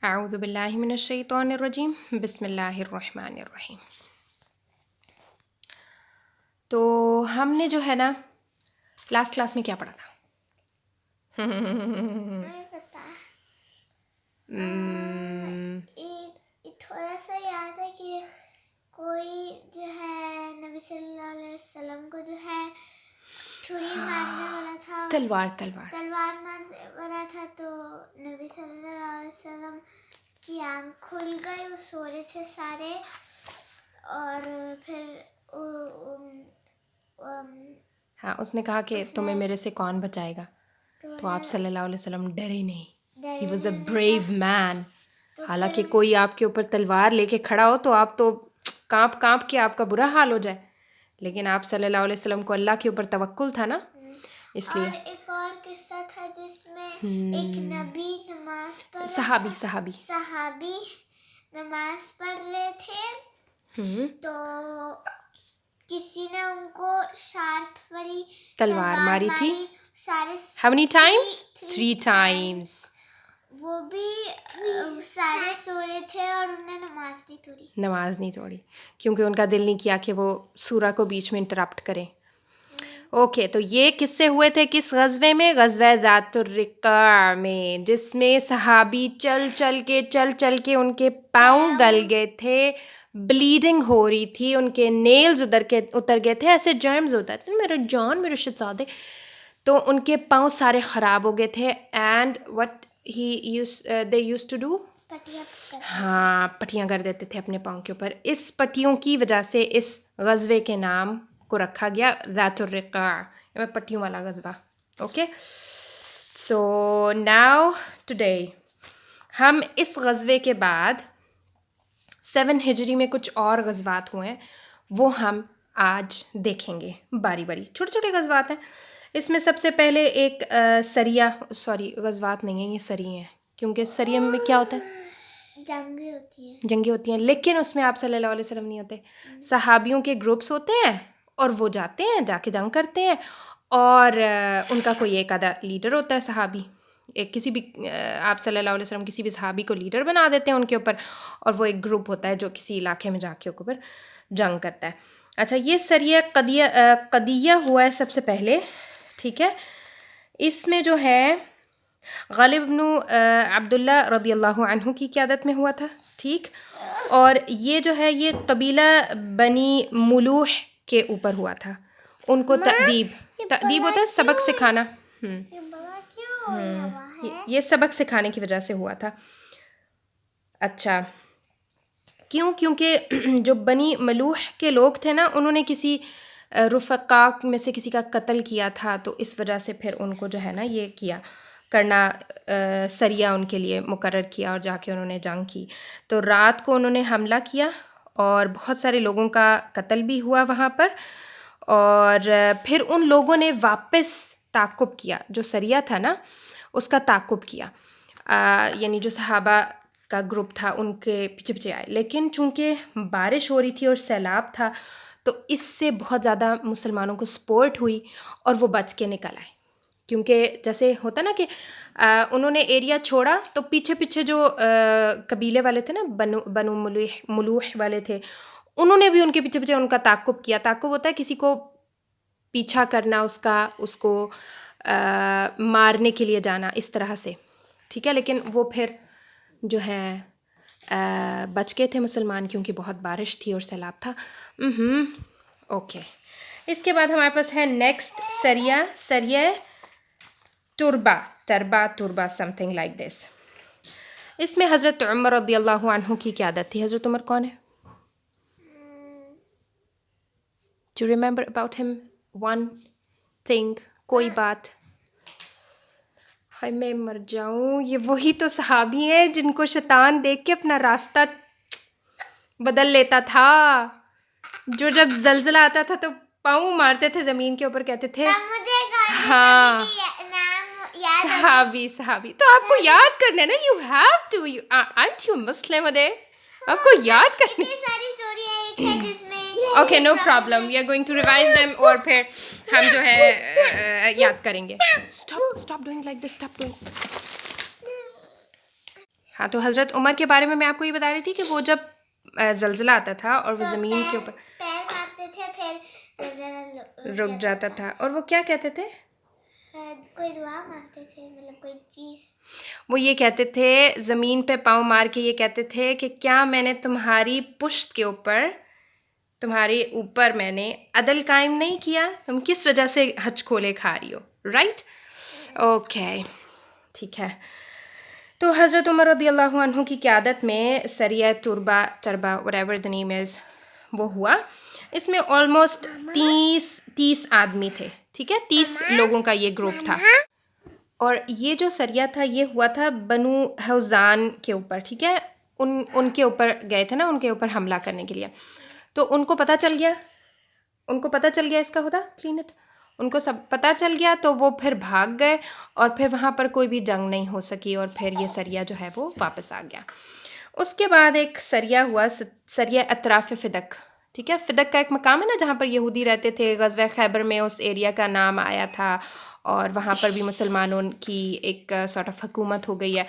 اعوذ باللہ من الشیطان الرجیم بسم اللہ الرحمن الرحیم. تو ہم نے جو ہے نا لاسٹ کلاس میں کیا پڑھا تھا؟ نہیں پتا. تھوڑا سا یاد ہے کہ کوئی جو ہے نبی صلی اللہ علیہ وسلم کو جو ہے چھری مارنے والا تھا, تلوار مارنے والا تھا, تو نبی صلی اللہ علیہ وسلم کی آنکھ کھل گئی, وہ سو رہے تھے سارے, اور پھر ہاں اس نے کہا کہ تمہیں میرے سے کون بچائے گا, تو آپ صلی اللہ علیہ وسلم ڈرے نہیں. He was a brave man. حالانکہ کوئی آپ کے اوپر تلوار لے کے کھڑا ہو تو آپ تو کانپ کے آپ کا برا حال ہو جائے, لیکن آپ صلی اللہ علیہ وسلم کو اللہ کے اوپر توکل تھا نا, اس لیے. اور ایک اور قصہ تھا جس میں ایک نبی نماز پڑھ صحابی نماز پڑھ رہے تھے, تو کسی نے ان کو شارپ والی تلوار ماری تھی. سارے How many times? 3 times. وہ بھی سارے سو رہے تھے اور انہیں نماز نہیں توڑی کیونکہ ان کا دل نہیں کیا کہ وہ سورہ کو بیچ میں انٹرپٹ کریں. اوکے, تو یہ کس سے ہوئے تھے, کس غزوے میں؟ غزوہ ذات الرقاع میں, جس میں صحابی چل چل کے ان کے پاؤں گل گئے تھے, بلیڈنگ ہو رہی تھی, ان کے نیلز اتر گئے تھے, ایسے جرمز ہوتا ہے میرے شہزادے, تو ان کے پاؤں سارے خراب ہو گئے تھے. And what they use to do, ہاں پٹیاں کر دیتے تھے اپنے پاؤں کے اوپر. اس پٹیوں کی وجہ سے اس غزوے کے نام کو رکھا گیا ذات الرقاع, پٹیوں والا غزوہ. اوکے, سو ناؤ ٹوڈے ہم اس غزوے کے بعد 7 ہجری میں کچھ اور غزوات ہوئے ہیں, وہ ہم آج دیکھیں گے باری باری. چھوٹے چھوٹے غزوات ہیں. اس میں سب سے پہلے ایک غزوات نہیں ہیں, یہ سریے ہیں, کیونکہ سریے میں کیا ہوتا ہے؟ جنگیں ہوتی ہیں, لیکن اس میں آپ صلی اللہ علیہ وسلم نہیں ہوتے. صحابیوں کے گروپس ہوتے ہیں اور وہ جاتے ہیں, جا کے جنگ کرتے ہیں, اور ان کا کوئی ایک آدھا لیڈر ہوتا ہے صحابی. کسی بھی آپ صلی اللہ علیہ وسلم کسی بھی صحابی کو لیڈر بنا دیتے ہیں ان کے اوپر, اور وہ ایک گروپ ہوتا ہے جو کسی علاقے میں جا کے اوپر جنگ کرتا ہے. اچھا, یہ سریہ قدیہ ہوا ہے سب سے پہلے, ٹھیک ہے. اس میں جو ہے غالب بن عبداللہ رضی اللہ عنہ کی قیادت میں ہوا تھا, ٹھیک. اور یہ جو ہے یہ قبیلہ بنی ملوح کے اوپر ہوا تھا. ان کو تأدیب ہوتا ہے سبق سکھانا, یہ سبق سکھانے کی وجہ سے ہوا تھا. اچھا, کیونکہ جو بنی ملوح کے لوگ تھے نا, انہوں نے کسی رفقا میں سے کسی کا قتل کیا تھا, تو اس وجہ سے پھر ان کو جو ہے نا یہ کیا کرنا, سریہ ان کے لیے مقرر کیا, اور جا کے انہوں نے جنگ کی. تو رات کو انہوں نے حملہ کیا اور بہت سارے لوگوں کا قتل بھی ہوا وہاں پر. اور پھر ان لوگوں نے واپس تعاقب کیا, جو سریہ تھا نا اس کا تعاقب کیا, یعنی جو صحابہ کا گروپ تھا ان کے پیچھے پیچھے آئے. لیکن چونکہ بارش ہو رہی تھی اور سیلاب تھا, تو اس سے بہت زیادہ مسلمانوں کو سپورٹ ہوئی اور وہ بچ کے نکل آئے. کیونکہ جیسے ہوتا نا کہ انہوں نے ایریا چھوڑا, تو پیچھے پیچھے جو قبیلے والے تھے نا, بنو ملوح والے تھے, انہوں نے بھی ان کے پیچھے پیچھے ان کا تعاقب کیا. تعاقب ہوتا ہے کسی کو پیچھا کرنا, اس کو مارنے کے لیے جانا, اس طرح سے, ٹھیک ہے. لیکن وہ پھر جو ہے بچ گئے تھے مسلمان, کیونکہ بہت بارش تھی اور سیلاب تھا. اوکے, اس کے بعد ہمارے پاس ہے نیکسٹ سریہ تربا سم تھنگ لائک دس. اس میں حضرت عمر رضی اللہ عنہ کی قیادت تھی. حضرت عمر کون ہے؟ Do you remember about him one thing, کوئی بات؟ ہائے میں مر جاؤں, یہ وہی تو صحابی ہیں جن کو شیطان دیکھ کے اپنا راستہ بدل لیتا تھا, جو جب زلزلہ آتا تھا تو پاؤں مارتے تھے زمین کے اوپر, کہتے تھے ہاں صحابی. تو آپ کو یاد کرنا ہے نا, you have to, aren't you Muslim ادے, آپ کو یاد کرنے. Okay, no problem, we are going to revise them, اور پھر ہم جو ہے یاد کریں گے. Stop doing like this, stop doing. ہاں تو حضرت عمر کے بارے میں میں آپ کو یہ بتا رہی تھی کہ وہ جب زلزلہ آتا تھا اور وہ زمین کے اوپر پیر مارتے تھے پھر زلزلہ رک جاتا تھا، اور وہ کیا کہتے تھے؟ کوئی دعا مانگتے تھے، مطلب کوئی چیز. وہ یہ کہتے تھے زمین پہ پاؤں مار کے یہ کہتے تھے کہ کیا میں نے تمہاری پشت کے اوپر، تمہارے اوپر میں نے عدل قائم نہیں کیا؟ تم کس وجہ سے حج کھولے کھا رہی ہو، رائٹ؟ اوکے ٹھیک ہے. تو حضرت عمر رضی اللہ عنہ کی قیادت میں سریہ تربہ whatever the name is وہ ہوا. اس میں آلموسٹ 30 آدمی تھے، ٹھیک ہے، 30 لوگوں کا یہ گروپ تھا. اور یہ جو سریہ تھا یہ ہوا تھا بنو حوزان کے اوپر، ٹھیک ہے، ان کے اوپر گئے تھے نا، ان کے اوپر حملہ کرنے کے لیے. تو ان کو پتہ چل گیا اس کا ہوتا کلین اٹ، ان کو سب پتہ چل گیا، تو وہ پھر بھاگ گئے اور پھر وہاں پر کوئی بھی جنگ نہیں ہو سکی، اور پھر یہ سریہ جو ہے وہ واپس آ گیا. اس کے بعد ایک سریہ ہوا، سریہ اطراف فدق، ٹھیک ہے. فدق کا ایک مقام ہے نا جہاں پر یہودی رہتے تھے، غزوہ خیبر میں اس ایریا کا نام آیا تھا، اور وہاں پر بھی مسلمانوں کی ایک سارٹ آف حکومت ہو گئی ہے.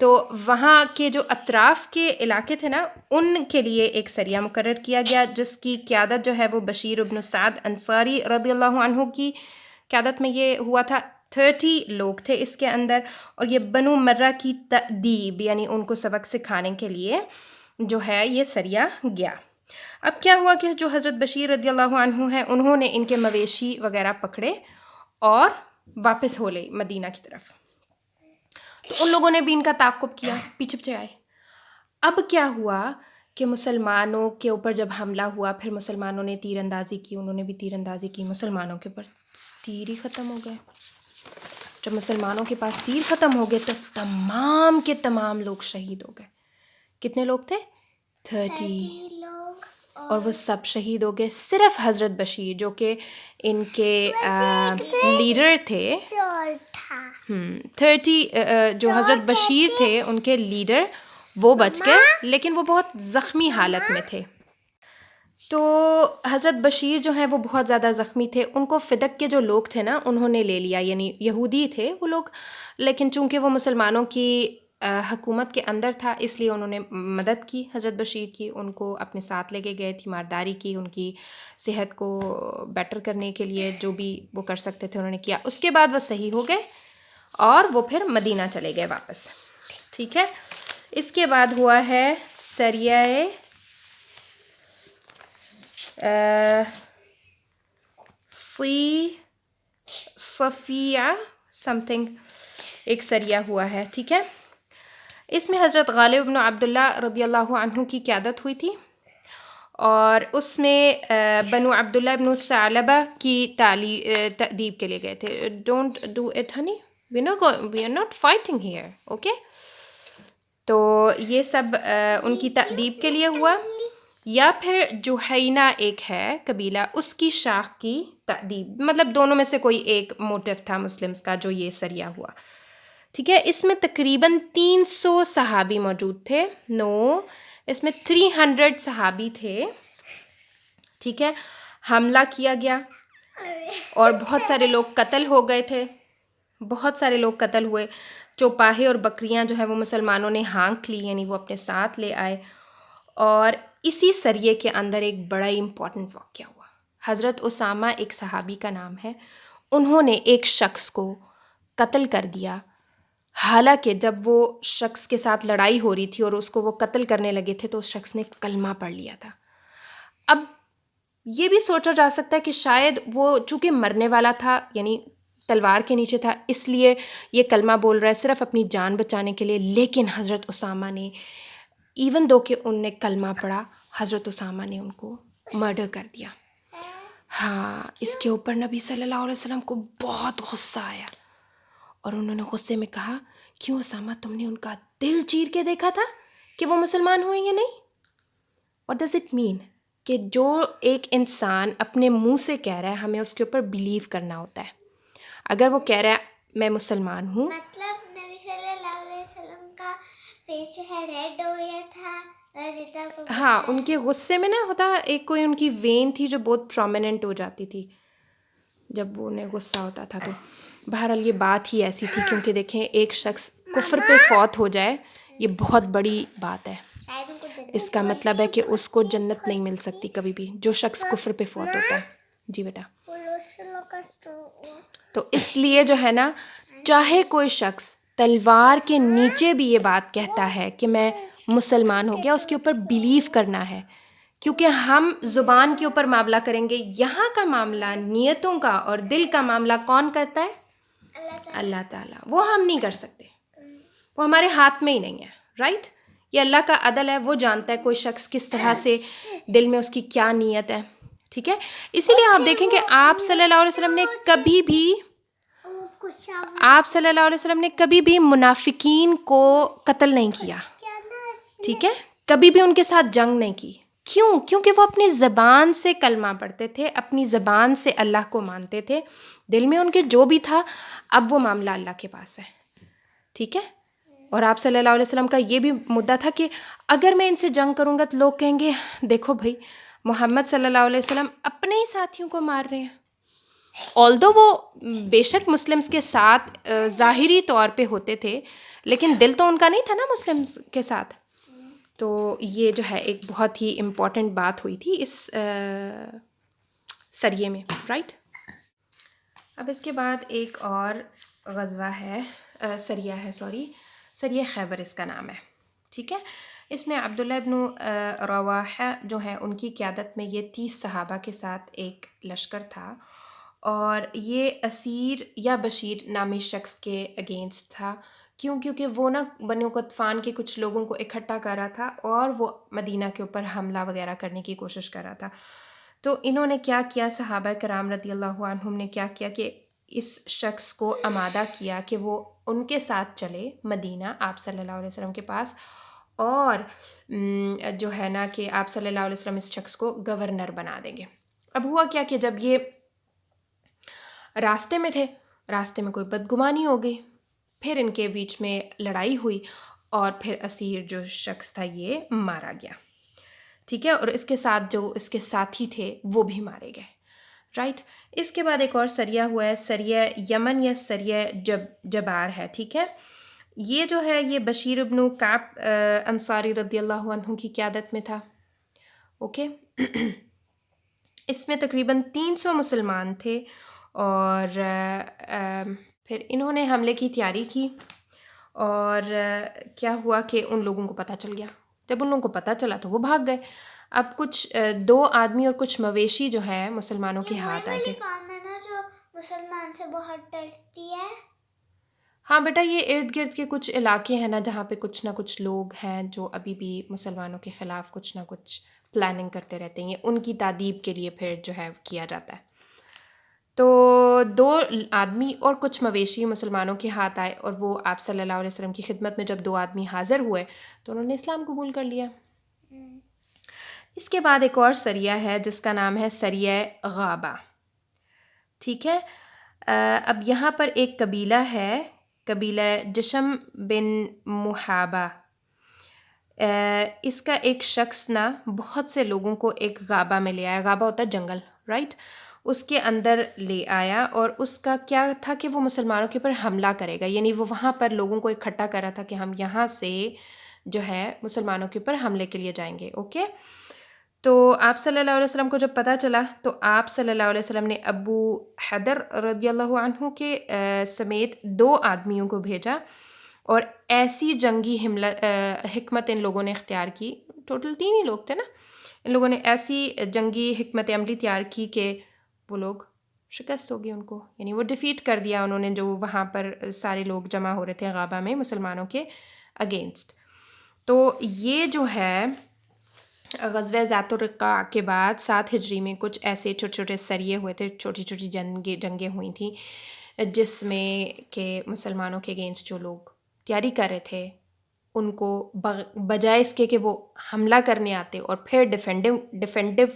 تو وہاں کے جو اطراف کے علاقے تھے نا، ان کے لیے ایک سریہ مقرر کیا گیا، جس کی قیادت جو ہے وہ بشیر ابن سعد انصاری رضی اللہ عنہ کی قیادت میں یہ ہوا تھا. 30 لوگ تھے اس کے اندر، اور یہ بنو مرہ کی تأدیب یعنی ان کو سبق سکھانے کے لیے جو ہے یہ سریہ گیا. اب کیا ہوا کہ جو حضرت بشیر رضی اللہ عنہ ہیں انہوں نے ان کے مویشی وغیرہ پکڑے اور واپس ہو لے مدینہ کی طرف. تو ان لوگوں نے بھی ان کا تعاقب کیا، پیچھے آئے. اب کیا ہوا کہ مسلمانوں کے اوپر جب حملہ ہوا، پھر مسلمانوں نے تیر اندازی کی، انہوں نے بھی تیر اندازی کی، مسلمانوں کے اوپر تیر ہی ختم ہو گئے. جب مسلمانوں کے پاس تیر ختم ہو گئے تو تمام کے تمام لوگ شہید ہو گئے. کتنے لوگ تھے؟ 30 لوگ. اور وہ سب شہید ہو گئے، صرف حضرت بشیر جو کہ ان کے لیڈر تھے. 30 جو حضرت بشیر تھے ان کے لیڈر وہ بچ گئے، لیکن وہ بہت زخمی حالت میں تھے. تو حضرت بشیر جو ہیں وہ بہت زیادہ زخمی تھے. ان کو فدق کے جو لوگ تھے نا انہوں نے لے لیا، یعنی یہودی تھے وہ لوگ، لیکن چونکہ وہ مسلمانوں کی حکومت کے اندر تھا اس لیے انہوں نے مدد کی حضرت بشیر کی. ان کو اپنے ساتھ لے کے گئے، تیمارداری کی، ان کی صحت کو بیٹر کرنے کے لیے جو بھی وہ کر سکتے تھے انہوں نے کیا. اس کے بعد وہ صحیح ہو گئے اور وہ پھر مدینہ چلے گئے واپس، ٹھیک ہے. اس کے بعد ہوا ہے سریہ صفیہ سم تھنگ، ایک سریہ ہوا ہے، ٹھیک ہے. اس میں حضرت غالب بن عبداللہ رضی اللہ عنہ کی قیادت ہوئی تھی، اور اس میں بنو عبداللہ بن ثعلبہ کی تأدیب کے لیے گئے تھے. Don't do it honey, we are not fighting here, okay. تو یہ سب ان کی تأدیب کے لیے ہوا. یا پھر جوہینہ ایک ہے قبیلہ، اس کی شاخ کی تأدیب، مطلب دونوں میں سے کوئی ایک موٹیو تھا مسلمس کا جو یہ سریہ ہوا، ٹھیک ہے. اس میں تقریباً 300 صحابی موجود تھے، اس میں 300 صحابی تھے، ٹھیک ہے. حملہ کیا گیا اور بہت سارے لوگ قتل ہو گئے تھے، بہت سارے لوگ قتل ہوئے. چوپاہے اور بکریاں جو ہیں وہ مسلمانوں نے ہانک لی، یعنی وہ اپنے ساتھ لے آئے. اور اسی سریے کے اندر ایک بڑا امپورٹنٹ واقعہ ہوا. حضرت اسامہ ایک صحابی کا نام ہے، انہوں نے ایک شخص کو قتل کر دیا، حالانکہ جب وہ شخص کے ساتھ لڑائی ہو رہی تھی اور اس کو وہ قتل کرنے لگے تھے تو اس شخص نے کلمہ پڑھ لیا تھا. اب یہ بھی سوچا جا سکتا ہے کہ شاید وہ چونکہ مرنے والا تھا، یعنی تلوار کے نیچے تھا، اس لیے یہ کلمہ بول رہا ہے صرف اپنی جان بچانے کے لیے. لیکن حضرت اسامہ نے ایون دو کہ ان نے کلمہ پڑھا، حضرت اسامہ نے ان کو مرڈر کر دیا. ہاں، اس کے اوپر نبی صلی اللہ علیہ وسلم کو بہت غصہ آیا، اور انہوں نے غصے میں کہا، کیوں اسامہ تم نے ان کا دل چیر کے دیکھا تھا کہ وہ مسلمان ہوئیں یا نہیں؟ What does it mean؟ کہ جو ایک انسان اپنے منہ سے کہہ رہا ہے ہمیں اس کے اوپر بلیو کرنا ہوتا ہے. اگر وہ کہہ رہا ہے میں مسلمان ہوں، مطلب نبی صلی اللہ علیہ وسلم کا فیس جو ہے ریڈ ہو گیا تھا. ہاں، ان کے غصے میں نا ہوتا ایک کوئی ان کی وین تھی جو بہت پرومیننٹ ہو جاتی تھی جب انہیں غصہ ہوتا تھا. تو بہرحال یہ بات ہی ایسی تھی، کیونکہ دیکھیں ایک شخص کفر پہ فوت ہو جائے یہ بہت بڑی بات ہے. شاید ان کو جنت اس کا مطلب ہے کہ اس کو جنت نہیں مل سکتی کبھی بھی جو شخص کفر پہ فوت ہوتا ہے. جی بیٹا. تو اس لیے جو ہے نا چاہے کوئی شخص تلوار کے نیچے بھی یہ بات کہتا ہے کہ میں مسلمان ہو گیا، اس کے اوپر بیلیو کرنا ہے، کیونکہ ہم زبان کے اوپر معاملہ کریں گے. یہاں کا معاملہ نیتوں کا اور دل کا معاملہ کون کرتا ہے؟ اللہ تعالیٰ. وہ ہم نہیں کر سکتے، وہ ہمارے ہاتھ میں ہی نہیں ہے. رائٹ؟ یہ اللہ کا عدل ہے، وہ جانتا ہے کوئی شخص کس طرح سے دل میں اس کی کیا نیت ہے. ٹھیک ہے. اسی لیے آپ دیکھیں کہ آپ صلی اللہ علیہ وسلم نے کبھی بھی منافقین کو قتل نہیں کیا. ٹھیک ہے. کبھی بھی ان کے ساتھ جنگ نہیں کی. کیوں؟ کیونکہ وہ اپنی زبان سے کلمہ پڑھتے تھے، اپنی زبان سے اللہ کو مانتے تھے، دل میں ان کے جو بھی تھا. اب وہ معاملہ اللہ کے پاس ہے. ٹھیک ہے. اور آپ صلی اللہ علیہ وسلم کا یہ بھی مدعا تھا کہ اگر میں ان سے جنگ کروں گا تو لوگ کہیں گے دیکھو بھائی محمد صلی اللہ علیہ وسلم اپنے ہی ساتھیوں کو مار رہے ہیں. آلدو وہ بے شک مسلمس کے ساتھ ظاہری طور پہ ہوتے تھے، لیکن دل تو ان کا نہیں تھا نا مسلمس کے ساتھ. تو یہ جو ہے ایک بہت ہی امپورٹنٹ بات ہوئی تھی اس سریے میں. رائٹ. اب اس کے بعد ایک اور غزوہ ہے، سریہ خیبر اس کا نام ہے. ٹھیک ہے. اس میں عبداللہ ابن رواحہ جو ہے ان کی قیادت میں یہ 30 صحابہ کے ساتھ ایک لشکر تھا، اور یہ اسیر یا بشیر نامی شخص کے اگینسٹ تھا. کیونکہ وہ نا بنو غطفان کے کچھ لوگوں کو اکٹھا کر رہا تھا اور وہ مدینہ کے اوپر حملہ وغیرہ کرنے کی کوشش کر رہا تھا. تو انہوں نے کیا کیا، صحابہ کرام رضی اللہ عنہم نے کیا کیا کہ اس شخص کو آمادہ کیا کہ وہ ان کے ساتھ چلے مدینہ آپ صلی اللہ علیہ وسلم کے پاس، اور جو ہے نا کہ آپ صلی اللہ علیہ وسلم اس شخص کو گورنر بنا دیں گے. اب ہوا کیا کہ جب یہ راستے میں تھے، راستے میں کوئی بدگمانی ہو گئی، پھر ان کے بیچ میں لڑائی ہوئی اور پھر اسیر جو شخص تھا یہ مارا گیا. ٹھیک ہے. اور اس کے ساتھ جو اس کے ساتھی تھے وہ بھی مارے گئے. رائٹ. اس کے بعد ایک اور سریہ ہوا ہے، سریہ یمن یا سریہ جبار ہے. ٹھیک ہے. یہ جو ہے یہ بشیر ابن کعب انصاری رضی اللہ عنہ کی قیادت میں تھا. اوکے. اس میں تقریباً 300 مسلمان تھے، اور پھر انہوں نے حملے کی تیاری کی، اور کیا ہوا کہ ان لوگوں کو پتہ چل گیا. جب ان لوگوں کو پتہ چلا تو وہ بھاگ گئے. اب کچھ 2 آدمی اور کچھ مویشی جو ہے مسلمانوں کے ہاتھ آئے تھے. قوم ہے نا جو مسلمان سے بہت ڈرتی ہے. ہاں بیٹا، یہ ارد گرد کے کچھ علاقے ہیں نا جہاں پہ کچھ نہ کچھ لوگ ہیں جو ابھی بھی مسلمانوں کے خلاف کچھ نہ کچھ پلاننگ کرتے رہتے ہیں. ان کی تادیب کے لیے پھر جو ہے کیا جاتا ہے. تو 2 آدمی اور کچھ مویشی مسلمانوں کے ہاتھ آئے، اور وہ آپ صلی اللہ علیہ وسلم کی خدمت میں جب 2 آدمی حاضر ہوئے تو انہوں نے اسلام قبول کر لیا. اس کے بعد ایک اور سریہ ہے جس کا نام ہے سریہ غابہ. ٹھیک ہے. اب یہاں پر ایک قبیلہ ہے، قبیلہ جشم بن محابہ. اس کا ایک شخص نا بہت سے لوگوں کو ایک غابہ میں لے آیا. غابہ ہوتا ہے جنگل. رائٹ. اس کے اندر لے آیا، اور اس کا کیا تھا کہ وہ مسلمانوں کے اوپر حملہ کرے گا. یعنی وہ وہاں پر لوگوں کو اکٹھا کر رہا تھا کہ ہم یہاں سے جو ہے مسلمانوں کے اوپر حملے کے لیے جائیں گے. اوکے. تو آپ صلی اللہ علیہ وسلم کو جب پتہ چلا تو آپ صلی اللہ علیہ وسلم نے ابو حدر رضی اللہ عنہ کے سمیت 2 آدمیوں کو بھیجا، اور ایسی جنگی حکمت ان لوگوں نے اختیار کی. ٹوٹل 3 ہی لوگ تھے نا. ان لوگوں نے ایسی جنگی حکمت عملی تیار کی کہ وہ لوگ شکست ہو گئی ان کو، یعنی وہ ڈیفیٹ کر دیا انہوں نے جو وہاں پر سارے لوگ جمع ہو رہے تھے غابہ میں مسلمانوں کے اگینسٹ. تو یہ جو ہے غزوہ ذات الرقاع کے بعد 7 ہجری میں کچھ ایسے چھوٹے چھوٹے سریے ہوئے تھے، چھوٹی چھوٹی جنگیں ہوئی تھیں، جس میں کہ مسلمانوں کے اگینسٹ جو لوگ تیاری کر رہے تھے ان کو بجائے اس کے کہ وہ حملہ کرنے آتے اور پھر ڈیفینڈیو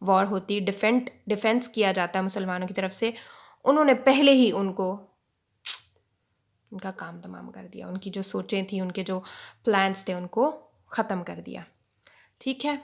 وار ہوتی، ڈیفینس کیا جاتا ہے مسلمانوں کی طرف سے، انہوں نے پہلے ہی ان کو ان کا کام تمام کر دیا. ان کی جو سوچیں تھیں، ان کے جو پلانس تھے ان کو ختم کر دیا. ٹھیک ہے.